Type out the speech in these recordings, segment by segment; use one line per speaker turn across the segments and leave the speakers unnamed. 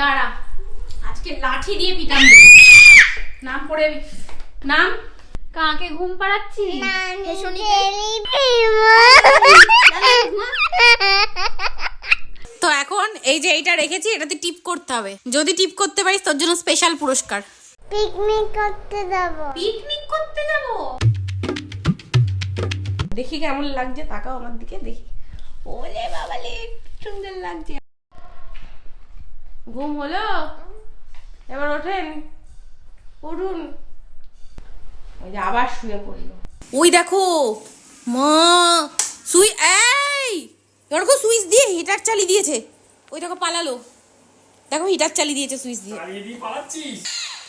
দাঁড়া, আজকে লাঠি দিয়ে পিটান দেবো। নাম পড়ে নাম। কাকে ঘুম পাড়াচ্ছি? তো এখন এই যে এইটা রেখেছি, এটাতে টিপ করতে হবে। যদি টিপ করতে পারিস তোর জন্য স্পেশাল পুরস্কার।
পিকনিক করতে যাব।
পিকনিক করতে যাব? দেখি কেমন লাগছে, তাকাও আমার দিকে দেখি। ওলে বাবালে, সুন্দর লাগছে। ঘুম হলো? এবার ওঠেন, উঠুন। ওই যে আবার শুয়ে পড়লো। ওই দেখো মা, সুই এই দেখো সুইচ দিয়ে হিটার চালিয়ে দিয়েছে। ওই দেখো পালালো, দেখো হিটার চালিয়ে দিয়েছে সুইচ দিয়ে।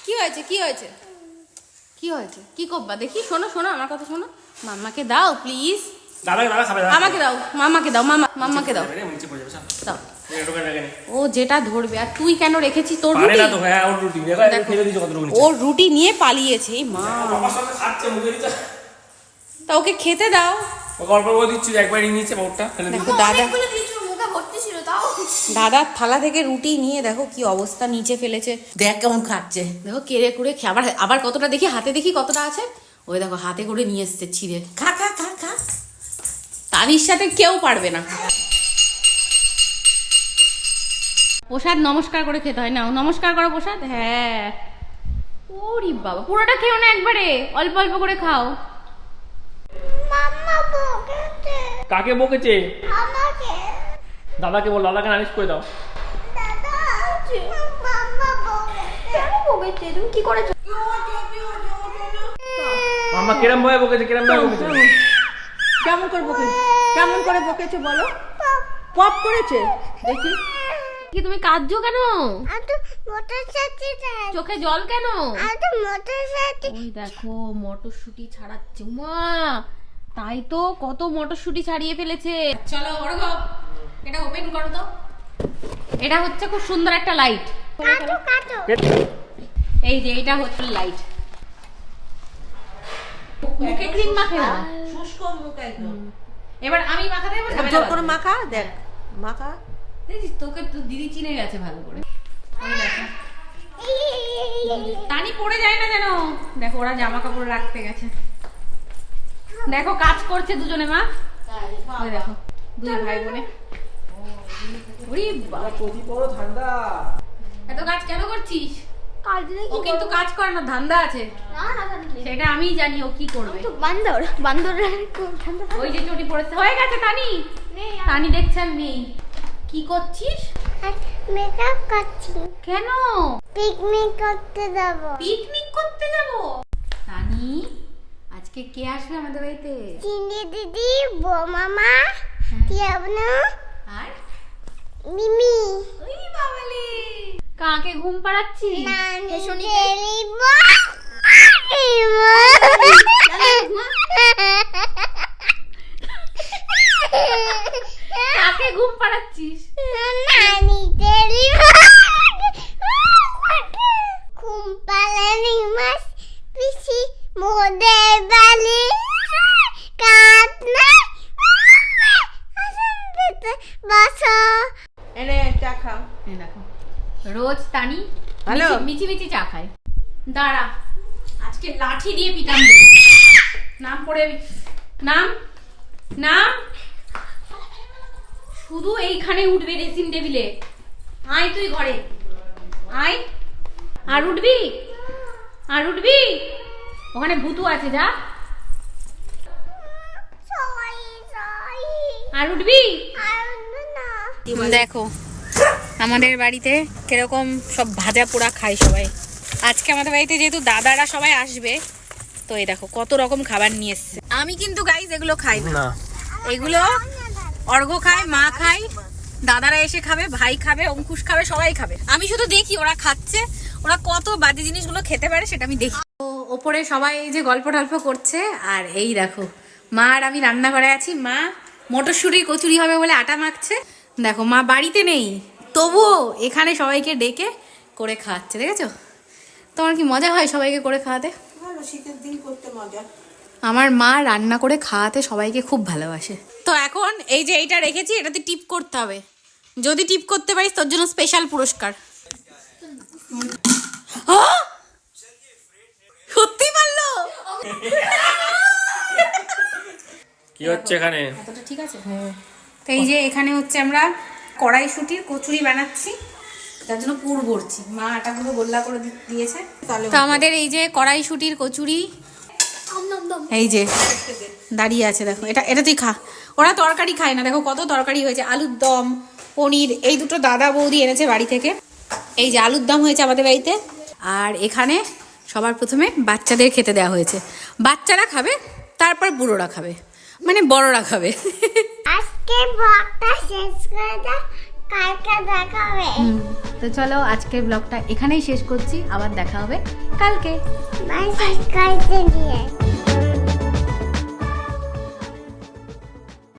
কি হয়েছে কি হয়েছে কি হয়েছে? কি করবা দেখি? শোনো শোনো আমার কথা শোনো। মাম্মাকে দাও প্লিজ। আমাকে দাও, মামাকে দাও, মাম্মাকে দাও দাও। ও যেটা ধরবে। আর তুই কেন রেখেছিস তোর রুটি? ওর রুটি নিয়ে পালিয়েছে। এই মা, তা ওকে খেতে দাও। দেখো দাদার থালা থেকে রুটি নিয়ে দেখো কি অবস্থা, নিচে ফেলেছে।
দেখ কেমন খাচ্ছে।
দেখো কেড়ে কুড়ে আবার আবার কতটা দেখি হাতে, দেখি কতটা আছে। ওই দেখো হাতে করে নিয়ে এসছে ছিঁড়ে।
খা খা খা খা।
তানির সাথে কেউ পারবে না। প্রসাদ নমস্কার করে খেতে হয় না? নমস্কার করো প্রসাদ। হ্যাঁ, ওরে বাবা, পুরোটা খেও না একবারে, অল্প অল্প করে খাও।
মাম্মা বকেছে।
কাকে বকেছে?
আমাকে।
দাদাকে বল, দাদাকে নালিশ করে দাও।
দাদা আছে। মাম্মা বকেছে। কেন বকেছে? তুমি কি করেছো?
মাম্মা কিরম ভাবে বকেছে, কিরম ভাবে বকেছে?
কেমন করে বকেছে? কেমন করে বকেছে বলো? পপ করেছে দেখি।
কি তুমি কাঁদছো কেন?
আর তো মোটরসাইকেল চাই।
চোখে জল কেন?
আর তো মোটরসাইকেল।
ওই দেখো মটরশুটি ছাড়াচ্ছে। মা, তাই তো কত মটরশুটি ছাড়িয়ে ফেলেছে। চলো ওরকম এটা ওপেন করো তো। এটা হচ্ছে খুব সুন্দর একটা লাইট।
কাটো কাটো।
এই যে এটা হচ্ছে লাইট। মুখে ক্রিম মাখে না,
শুষ্ক মুখ একদম।
এবার আমি মাখাতে দেবো।
জোর করে মাখা, দেখ মাখা।
দেখছিস তোকে তো দিদি চিনে গেছে ভালো করে। ওই দেখো টানি পড়ে যায় না যেন। দেখো ওরা জামা কাপড় রাখতে গেছে। দেখো কাজ করছে দুজনে মা। ওই দেখো দুই ভাই বোনে। ওরে বাবা,
ঠান্ডা।
এত কাজ কেন করছিস?
কাল দিলে
ও কিন্তু কাজ করে না, ধান্দা আছে।
না না
সেটা আমিই জানি ও কি করবে।
তো বান্দর বান্দরের ঠান্ডা।
ওই যে চটি পড়েছে। হয়ে গেছে টানি। টানি দেখছেন নেই। কি করছিস?
মেকআপ করছি।
কেন?
পিকনিক করতে যাব।
পিকনিক করতে যাব? টানি, আজকে কে আসবে আমাদের বাড়িতে?
চিনি দিদি, মামা, টিয়াবনু,
আর
মিমি।
ওই বাবালে, কাকে ঘুম পাড়াচ্ছি? কাকে ঘুম পাড়াচ্ছিস?
নানি কুম্পালানি মাছ পিসি মোদের বালি কাট না বাসা।
এনে চা খাও।
এই দেখো রোজ টানি
হ্যালো।
মিচি মিচি চা খায়। দাঁড়া, আজকে লাঠি দিয়ে পিটান দেবো। নাম পড়ে নাম। নাম শুধু এইখানে উঠবে ড্রেসিং টেবিলে। আয় তুই ঘরে আয়। আর উঠবি? আর উঠবি? ওখানে ভূতু আছে, যা। আর উঠবি? দেখো আমাদের বাড়িতে কিরকম সব ভাজা পোড়া খায় সবাই। আজকে আমাদের বাড়িতে যেহেতু দাদারা সবাই আসবে, তো এই দেখো কত রকম খাবার নিয়ে এসছে। আমি কিন্তু গাইস এগুলো খাই না। এগুলো অর্ঘ্য খায়, মা খায়, দাদারা এসে খাবে, ভাই খাবে, অঙ্কুশ খাবে, সবাই খাবে। আমি শুধু দেখি ওরা খাচ্ছে। ওরা কত বাজে জিনিসগুলো খেতে পারে সেটা আমি দেখি। তো ওপরে সবাই এই যে গল্প টল্প করছে। আর এই দেখো মা আর আমি রান্না করে আছি। মা মটরশুঁটি কচুরি হবে বলে আটা মাখছে। দেখো মা বাড়িতে নেই, তবুও এখানে সবাইকে ডেকে করে খাওয়াচ্ছে। দেখেছো? তোমার কি মজা হয় সবাইকে করে খাওয়াতে?
ভালো, শীতের দিন করতে মজা।
আমার মা রান্না করে খাওয়াতে সবাইকে খুব ভালোবাসে। তো এখন এই যে এইটা রেখেছি, এটাতে টিপ করতে হবে। যদি টিপ করতে পারিস তোর জন্য স্পেশাল পুরস্কার। সত্যি পারলো?
কি হচ্ছে এখানে?
এতটা ঠিক আছে? তো এই যে এখানে হচ্ছে আমরা কড়াইশুটির কচুরি বানাচ্ছি, তার জন্য পুর ভরছি। মা আটাগুলো গোল্লা করে দিয়েছে। তো আমাদের এই যে কড়াইশুটির কচুরি এই যে দাঁড়িয়ে আছে, দেখো এটা এটা তুই খা। ওরা তরকারি খায় না, দেখো কত তরকারি হয়েছে, আলুর দম, পনির, এই দুটো দাদা বৌদি এনেছে বাড়ি থেকে। এই যে আলুর দম হয়েছে আমাদের বাড়িতে। আর এখানে সবার প্রথমে বাচ্চাদের খেতে দেওয়া হয়েছে, বাচ্চারা খাবে, তারপর বুড়োরা খাবে, মানে বড়রা খাবে।
আজকে ব্লগটা শেষ করে দাও, কালকে দেখা হবে।
তো চলো আজকের ব্লগটা এখানেই শেষ করছি, আবার দেখা হবে কালকে।
বাই, সাবস্ক্রাইব দিয়ে